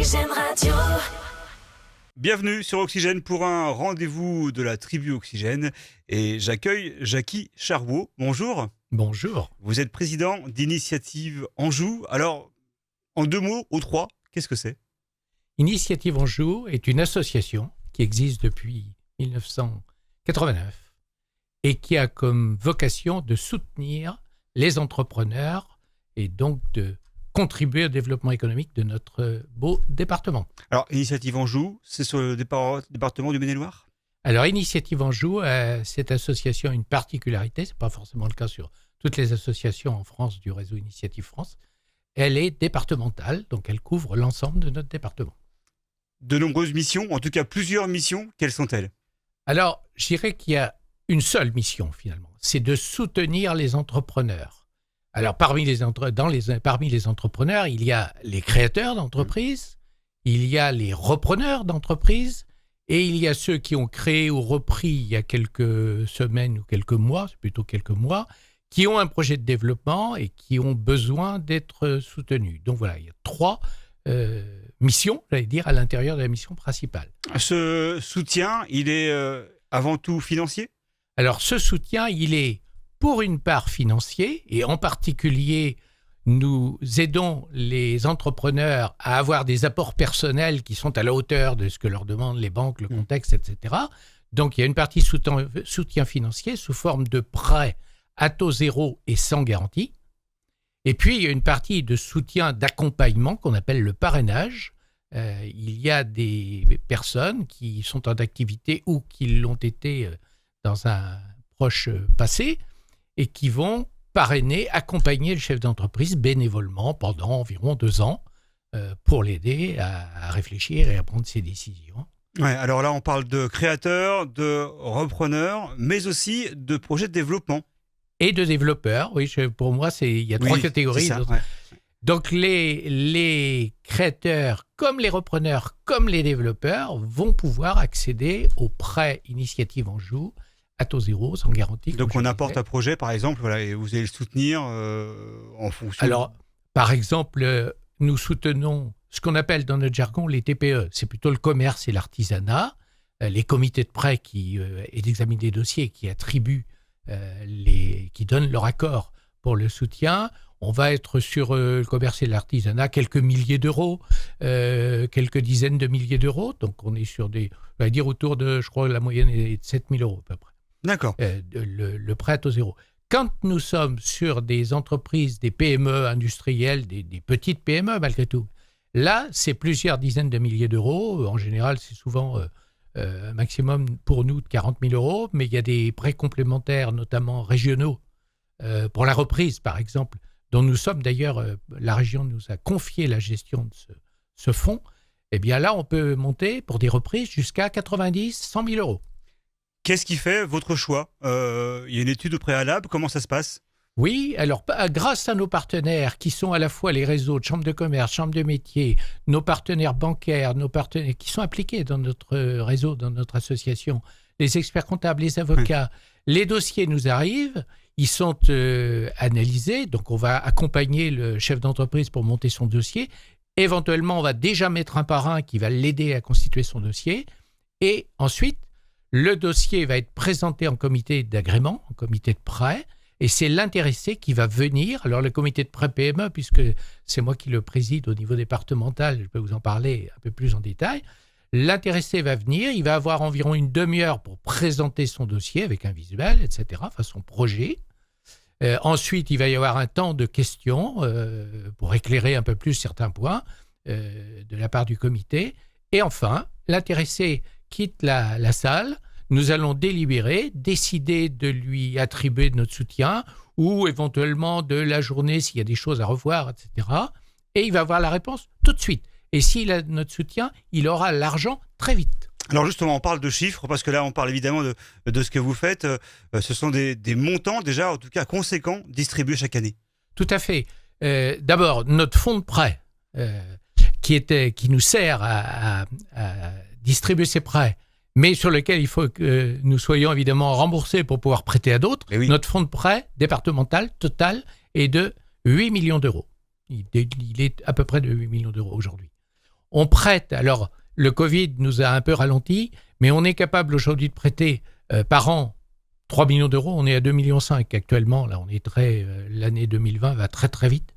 Oxygène Radio. Bienvenue sur Oxygène pour un rendez-vous de la tribu Oxygène et j'accueille Jacky Charbaud. Bonjour. Bonjour. Vous êtes président d'Initiative Anjou. Alors, en 2 mots ou 3, qu'est-ce que c'est ? Initiative Anjou est une association qui existe depuis 1989 et qui a comme vocation de soutenir les entrepreneurs et donc de contribuer au développement économique de notre beau département. Alors, Initiative Anjou, c'est sur le département du Maine-et-Loire ? Alors, Initiative Anjou, cette association a une particularité, ce n'est pas forcément le cas sur toutes les associations en France du réseau Initiative France. Elle est départementale, donc elle couvre l'ensemble de notre département. De nombreuses missions, en tout cas plusieurs missions, quelles sont-elles ? Alors, je dirais qu'il y a une seule mission finalement, c'est de soutenir les entrepreneurs. Alors, parmi les entrepreneurs, il y a les créateurs d'entreprises, il y a les repreneurs d'entreprises, et il y a ceux qui ont créé ou repris il y a quelques semaines ou quelques mois, c'est plutôt quelques mois, qui ont un projet de développement et qui ont besoin d'être soutenus. Donc voilà, il y a 3 missions, j'allais dire, à l'intérieur de la mission principale. Ce soutien, il est avant tout financier ? Alors, ce soutien, il est pour une part financier, et en particulier, nous aidons les entrepreneurs à avoir des apports personnels qui sont à la hauteur de ce que leur demandent les banques, le contexte, etc. Donc, il y a une partie soutien financier sous forme de prêts à taux zéro et sans garantie. Et puis, il y a une partie de soutien d'accompagnement qu'on appelle le parrainage. Il y a des personnes qui sont en activité ou qui l'ont été dans un proche passé et qui vont parrainer, accompagner le chef d'entreprise bénévolement pendant environ 2 ans pour l'aider à réfléchir et à prendre ses décisions. Ouais, alors là, on parle de créateurs, de repreneurs, mais aussi de projets de développement. Et de développeurs, oui, pour moi, il y a 3 catégories. Ça, ouais. Donc, les créateurs, comme les repreneurs, comme les développeurs, vont pouvoir accéder aux prêts Initiative Anjou à taux zéro, sans garantie. Donc, on apporte un projet, par exemple, voilà, et vous allez le soutenir en fonction... Alors, par exemple, nous soutenons ce qu'on appelle dans notre jargon les TPE. C'est plutôt le commerce et l'artisanat, les comités de prêt et d'examen des dossiers qui attribuent, qui donnent leur accord pour le soutien. On va être sur le commerce et l'artisanat, quelques milliers d'euros, quelques dizaines de milliers d'euros. Donc, on est sur on va dire autour de, je crois, la moyenne est de 7 000 euros à peu près. D'accord. Le prêt à taux zéro. Quand nous sommes sur des entreprises, des PME industrielles, des petites PME malgré tout, là, c'est plusieurs dizaines de milliers d'euros. En général, c'est souvent un maximum pour nous de 40 000 euros, mais il y a des prêts complémentaires, notamment régionaux, pour la reprise, par exemple, dont nous sommes d'ailleurs, la région nous a confié la gestion de ce fonds. Eh bien là, on peut monter pour des reprises jusqu'à 90 100 000 euros. Qu'est-ce qui fait votre choix ? Il y a une étude au préalable, comment ça se passe ? Oui, alors grâce à nos partenaires qui sont à la fois les réseaux de chambres de commerce, chambres de métiers, nos partenaires bancaires, nos partenaires qui sont impliqués dans notre réseau, dans notre association, les experts comptables, les avocats, les dossiers nous arrivent, ils sont analysés, donc on va accompagner le chef d'entreprise pour monter son dossier. Éventuellement, on va déjà mettre un parrain qui va l'aider à constituer son dossier et ensuite, le dossier va être présenté en comité d'agrément, en comité de prêt, et c'est l'intéressé qui va venir. Alors, le comité de prêt PME, puisque c'est moi qui le préside au niveau départemental, je peux vous en parler un peu plus en détail. L'intéressé va venir, il va avoir environ une demi-heure pour présenter son dossier avec un visuel, etc., enfin son projet. Ensuite, il va y avoir un temps de questions pour éclairer un peu plus certains points de la part du comité. Et enfin, l'intéressé quitte la salle, nous allons délibérer, décider de lui attribuer notre soutien ou éventuellement de la journée s'il y a des choses à revoir, etc. Et il va avoir la réponse tout de suite. Et s'il a notre soutien, il aura l'argent très vite. Alors justement, on parle de chiffres, parce que là, on parle évidemment de ce que vous faites. Ce sont des montants déjà, en tout cas conséquents, distribués chaque année. Tout à fait. D'abord, notre fonds de prêt, qui nous sert à distribuer ces prêts, mais sur lequel il faut que nous soyons évidemment remboursés pour pouvoir prêter à d'autres. Oui. Notre fonds de prêt départemental total est de 8 millions d'euros. Il est à peu près de 8 millions d'euros aujourd'hui. On prête, alors le Covid nous a un peu ralenti, mais on est capable aujourd'hui de prêter par an 3 millions d'euros. On est à 2,5 millions actuellement. Là, l'année 2020 va très très vite.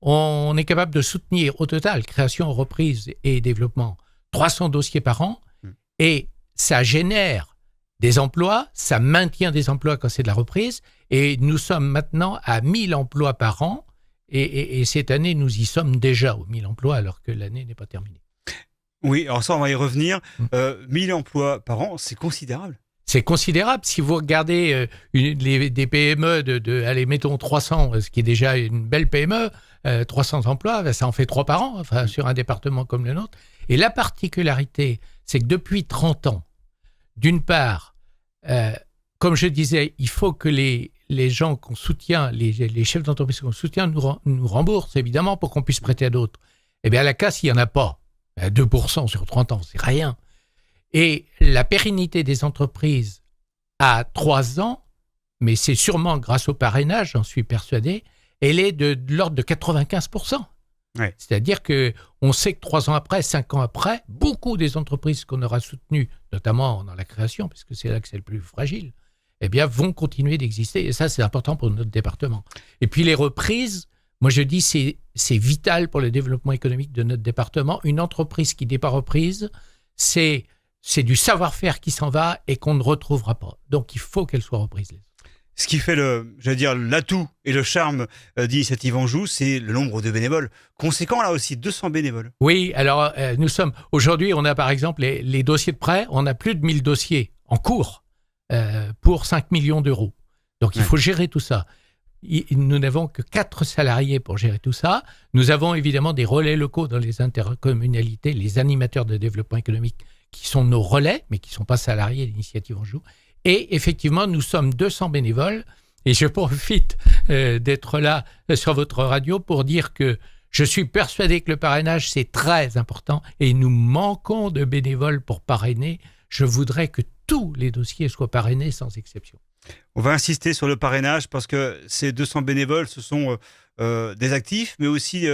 On est capable de soutenir au total, création, reprise et développement, 300 dossiers par an. Et ça génère des emplois, ça maintient des emplois quand c'est de la reprise. Et nous sommes maintenant à 1000 emplois par an. Et cette année, nous y sommes déjà aux 1000 emplois alors que l'année n'est pas terminée. Oui, alors ça, on va y revenir. 1000 emplois par an, c'est considérable. C'est considérable. Si vous regardez des PME allez, mettons 300, ce qui est déjà une belle PME, 300 emplois, ça en fait 3 par an, sur un département comme le nôtre. Et la particularité, c'est que depuis 30 ans, d'une part, comme je disais, il faut que les gens qu'on soutient, les chefs d'entreprise qu'on soutient, nous remboursent, évidemment, pour qu'on puisse prêter à d'autres. Eh bien, à la casse, il n'y en a pas. 2% sur 30 ans, c'est rien. Et la pérennité des entreprises à 3 ans, mais c'est sûrement grâce au parrainage, j'en suis persuadé, elle est de l'ordre de 95%. Ouais. C'est-à-dire qu'on sait que 3 ans après, 5 ans après, beaucoup des entreprises qu'on aura soutenues, notamment dans la création, puisque c'est là que c'est le plus fragile, eh bien, vont continuer d'exister. Et ça, c'est important pour notre département. Et puis les reprises, moi je dis c'est vital pour le développement économique de notre département. Une entreprise qui n'est pas reprise, c'est du savoir-faire qui s'en va et qu'on ne retrouvera pas. Donc il faut qu'elle soit reprise. Ce qui fait l'atout et le charme d'Initiative Anjou, c'est le nombre de bénévoles. Conséquent, là aussi, 200 bénévoles. Oui, alors aujourd'hui, on a par exemple les dossiers de prêt, on a plus de 1000 dossiers en cours pour 5 millions d'euros. Donc il faut gérer tout ça. Nous n'avons que 4 salariés pour gérer tout ça. Nous avons évidemment des relais locaux dans les intercommunalités, les animateurs de développement économique qui sont nos relais, mais qui ne sont pas salariés d'Initiative Anjou. Et effectivement, nous sommes 200 bénévoles. Et je profite d'être là sur votre radio pour dire que je suis persuadé que le parrainage, c'est très important. Et nous manquons de bénévoles pour parrainer. Je voudrais que tous les dossiers soient parrainés sans exception. On va insister sur le parrainage parce que ces 200 bénévoles, ce sont des actifs, mais aussi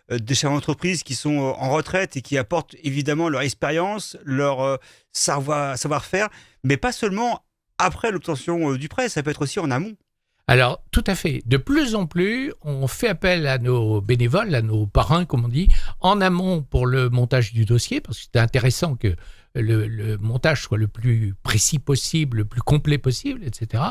des chefs d'entreprise qui sont en retraite et qui apportent évidemment leur expérience, leur savoir-faire, mais pas seulement après l'obtention du prêt, ça peut être aussi en amont. Alors, tout à fait. De plus en plus, on fait appel à nos bénévoles, à nos parrains, comme on dit, en amont pour le montage du dossier, parce que c'est intéressant que le montage soit le plus précis possible, le plus complet possible, etc.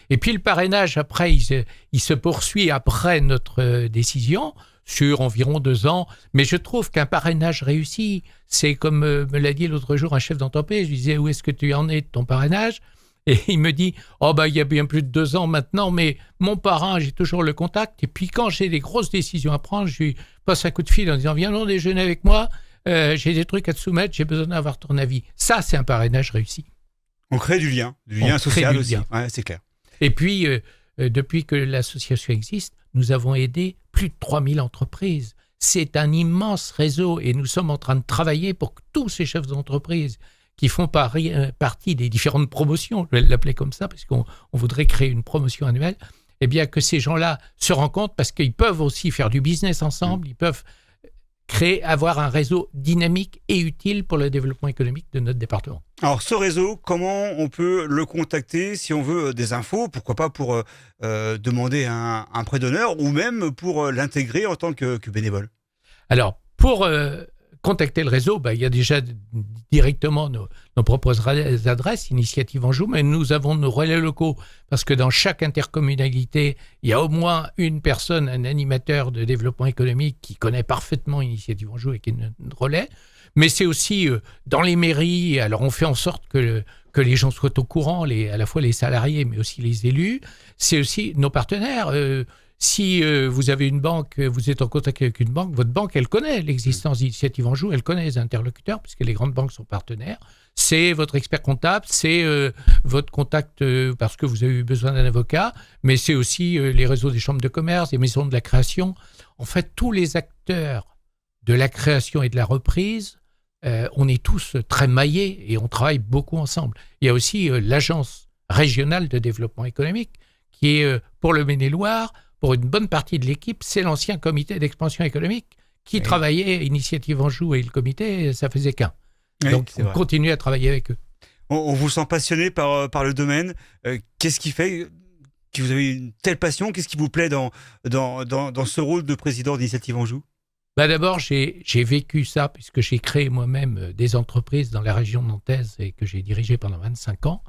Et puis le parrainage, après, il se poursuit après notre décision sur environ 2 ans. Mais je trouve qu'un parrainage réussi, c'est comme me l'a dit l'autre jour un chef d'entreprise, je lui disais « Où est-ce que tu en es de ton parrainage ?» Et il me dit « Oh il y a bien plus de 2 ans maintenant, mais mon parrain, j'ai toujours le contact. Et puis quand j'ai des grosses décisions à prendre, je lui passe un coup de fil en disant « Viens donc déjeuner avec moi, j'ai des trucs à te soumettre, j'ai besoin d'avoir ton avis. » Ça, c'est un parrainage réussi. On crée du lien social aussi. Ouais, c'est clair. Et puis, depuis que l'association existe, nous avons aidé plus de 3000 entreprises. C'est un immense réseau et nous sommes en train de travailler pour que tous ces chefs d'entreprise qui font partie des différentes promotions, je vais l'appeler comme ça, parce qu'on voudrait créer une promotion annuelle, eh bien que ces gens-là se rencontrent parce qu'ils peuvent aussi faire du business ensemble, ils peuvent avoir un réseau dynamique et utile pour le développement économique de notre département. Alors ce réseau, comment on peut le contacter si on veut des infos, pourquoi pas pour demander un prêt d'honneur ou même pour l'intégrer en tant que bénévole? Alors, pour contacter le réseau, il y a déjà directement nos propres adresses, Initiative Anjou, mais nous avons nos relais locaux parce que dans chaque intercommunalité, il y a au moins une personne, un animateur de développement économique qui connaît parfaitement Initiative Anjou et qui est notre relais. Mais c'est aussi dans les mairies, alors on fait en sorte que les gens soient au courant, à la fois les salariés, mais aussi les élus. C'est aussi nos partenaires. Si vous avez une banque, vous êtes en contact avec une banque, votre banque, elle connaît l'existence d'Initiative Anjou, elle connaît les interlocuteurs, puisque les grandes banques sont partenaires. C'est votre expert comptable, c'est votre contact parce que vous avez eu besoin d'un avocat, mais c'est aussi les réseaux des chambres de commerce, les maisons de la création. En fait, tous les acteurs de la création et de la reprise, on est tous très maillés et on travaille beaucoup ensemble. Il y a aussi l'Agence régionale de développement économique qui est pour le Maine-et-Loire. Pour une bonne partie de l'équipe, c'est l'ancien comité d'expansion économique qui travaillaient, Initiative Anjou et le comité, ça faisait qu'un. Oui, donc on continue à travailler avec eux. On vous sent passionné par le domaine. Qu'est-ce qui fait que vous avez une telle passion? Qu'est-ce qui vous plaît dans ce rôle de président d'Initiative Anjou? D'abord, j'ai vécu ça puisque j'ai créé moi-même des entreprises dans la région nantaise et que j'ai dirigé pendant 25 ans.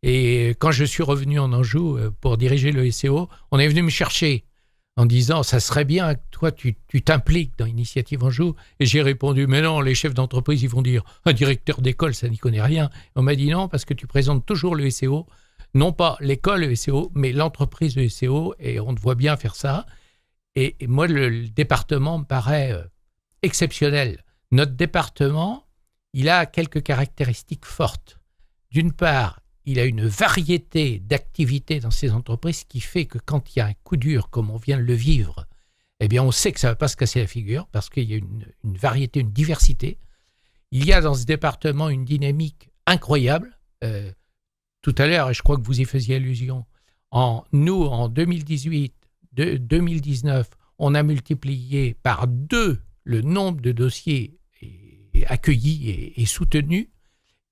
Et quand je suis revenu en Anjou pour diriger le SCO, on est venu me chercher en disant « ça serait bien que toi, tu t'impliques dans Initiative Anjou ». Et j'ai répondu « mais non, les chefs d'entreprise, ils vont dire « un directeur d'école, ça n'y connaît rien ». On m'a dit « non, parce que tu présentes toujours le SCO, non pas l'école le SCO, mais l'entreprise le SCO, et on te voit bien faire ça ». Et moi, le département me paraît exceptionnel. Notre département, il a quelques caractéristiques fortes. D'une part, il a une variété d'activités dans ces entreprises qui fait que quand il y a un coup dur, comme on vient de le vivre, eh bien, on sait que ça ne va pas se casser la figure parce qu'il y a une variété, une diversité. Il y a dans ce département une dynamique incroyable. Tout à l'heure, et je crois que vous y faisiez allusion, en 2018, 2019, on a multiplié par 2 le nombre de dossiers accueillis et soutenus.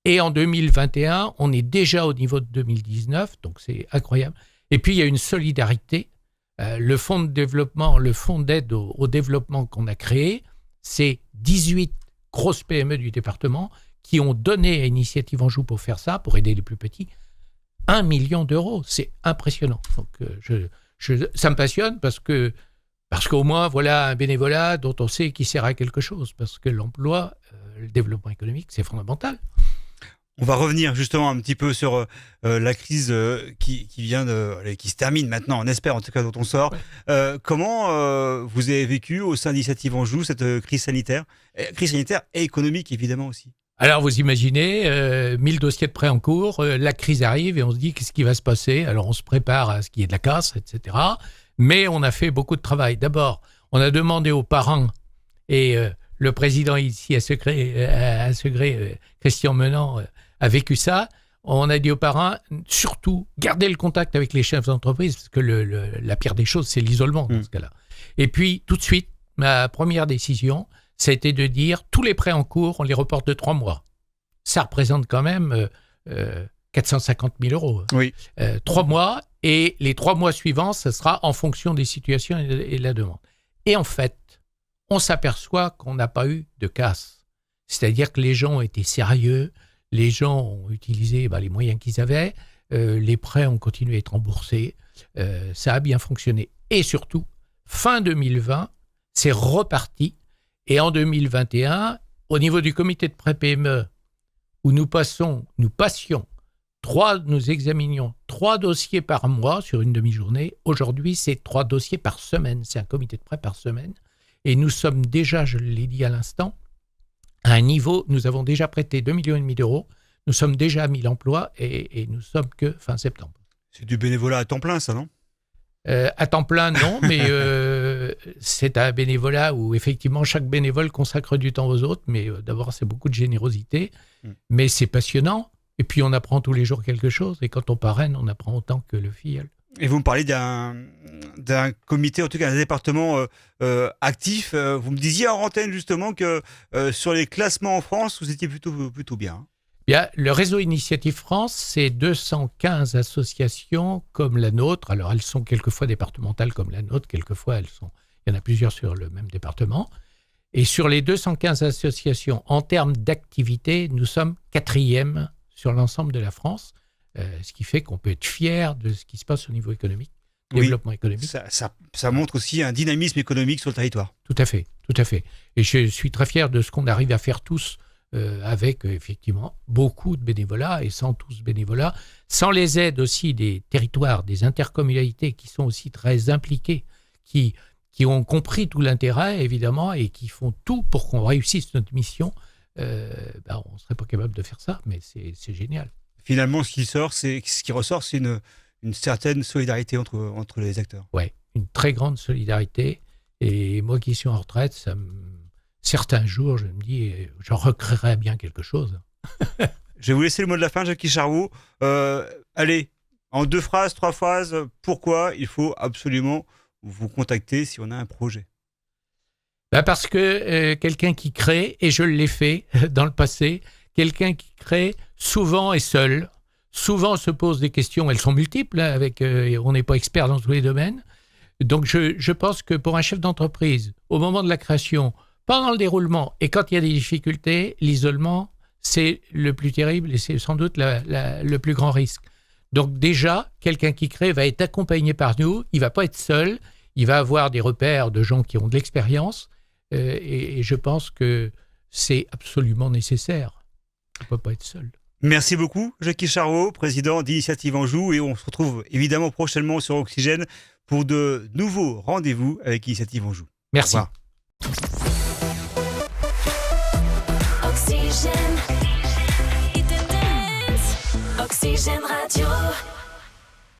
Et en 2021, on est déjà au niveau de 2019, donc c'est incroyable. Et puis, il y a une solidarité. Le fonds de développement, le fonds d'aide au développement qu'on a créé, c'est 18 grosses PME du département qui ont donné à Initiative Anjou pour faire ça, pour aider les plus petits, 1 million d'euros. C'est impressionnant. Donc, ça me passionne parce qu'au moins, voilà un bénévolat dont on sait qu'il sert à quelque chose. Parce que l'emploi, le développement économique, c'est fondamental. On va revenir justement un petit peu sur la crise qui se termine maintenant, on espère en tout cas dont on sort. Ouais. Comment vous avez vécu au sein d'Initiative Anjou cette crise sanitaire et économique évidemment aussi? Alors vous imaginez, 1000 dossiers de prêts en cours, la crise arrive et on se dit qu'est-ce qui va se passer? Alors on se prépare à ce qu'il y ait de la casse, etc. Mais on a fait beaucoup de travail. D'abord, on a demandé aux parents et le président ici à Segré, Christian Menant, a vécu ça. On a dit aux parents, surtout, gardez le contact avec les chefs d'entreprise, parce que la pire des choses, c'est l'isolement dans ce cas-là. Et puis, tout de suite, ma première décision, ça a été de dire, tous les prêts en cours, on les reporte de 3 mois. Ça représente quand même 450 000 euros. Oui. 3 mois, et les 3 mois suivants, ça sera en fonction des situations et de la demande. Et en fait, on s'aperçoit qu'on n'a pas eu de casse. C'est-à-dire que les gens ont été sérieux, les gens ont utilisé les moyens qu'ils avaient, les prêts ont continué à être remboursés, ça a bien fonctionné. Et surtout, fin 2020, c'est reparti. Et en 2021, au niveau du comité de prêt PME, où nous examinions 3 dossiers par mois sur une demi-journée. Aujourd'hui, c'est 3 dossiers par semaine. C'est un comité de prêt par semaine. Et nous sommes déjà, je l'ai dit à l'instant, à un niveau, nous avons déjà prêté 2,5 millions d'euros. Nous sommes déjà à 1000 emplois et nous sommes que fin septembre. C'est du bénévolat à temps plein, ça, non? À temps plein, non, mais c'est un bénévolat où effectivement chaque bénévole consacre du temps aux autres, mais d'abord c'est beaucoup de générosité, mais c'est passionnant, et puis on apprend tous les jours quelque chose, et quand on parraine, on apprend autant que le filleul. Et vous me parlez d'un comité, en tout cas d'un département actif. Vous me disiez en antenne justement que sur les classements en France, vous étiez plutôt bien. Bien, le réseau Initiative France, c'est 215 associations comme la nôtre. Alors, elles sont quelquefois départementales comme la nôtre, quelquefois il y en a plusieurs sur le même département. Et sur les 215 associations, en termes d'activité, nous sommes 4e sur l'ensemble de la France, ce qui fait qu'on peut être fier de ce qui se passe au niveau économique, développement économique. Ça montre aussi un dynamisme économique sur le territoire. Tout à fait, tout à fait. Et je suis très fier de ce qu'on arrive à faire tous, avec effectivement beaucoup de bénévolat, et sans tout ce bénévolat, sans les aides aussi des territoires, des intercommunalités qui sont aussi très impliquées, qui ont compris tout l'intérêt évidemment et qui font tout pour qu'on réussisse notre mission, on ne serait pas capable de faire ça, mais c'est génial. Finalement, ce qui ressort, c'est une certaine solidarité entre les acteurs. Oui, une très grande solidarité, et moi qui suis en retraite, certains jours, je me dis, j'en recréerais bien quelque chose. Je vais vous laisser le mot de la fin, Jackie Charroux. Allez, en 2 phrases, 3 phrases, pourquoi il faut absolument vous contacter si on a un projet? Parce que quelqu'un qui crée, et je l'ai fait dans le passé, quelqu'un qui crée souvent est seul, souvent se pose des questions, elles sont multiples, on n'est pas expert dans tous les domaines. Donc je pense que pour un chef d'entreprise, au moment de la création, pendant le déroulement et quand il y a des difficultés, l'isolement, c'est le plus terrible et c'est sans doute le plus grand risque. Donc déjà, quelqu'un qui crée va être accompagné par nous, il ne va pas être seul, il va avoir des repères de gens qui ont de l'expérience et je pense que c'est absolument nécessaire. On ne peut pas être seul. Merci beaucoup, Jackie Charot, président d'Initiative Anjou, et on se retrouve évidemment prochainement sur Oxygène pour de nouveaux rendez-vous avec Initiative Anjou. Merci. Au revoir. Oxygène Radio.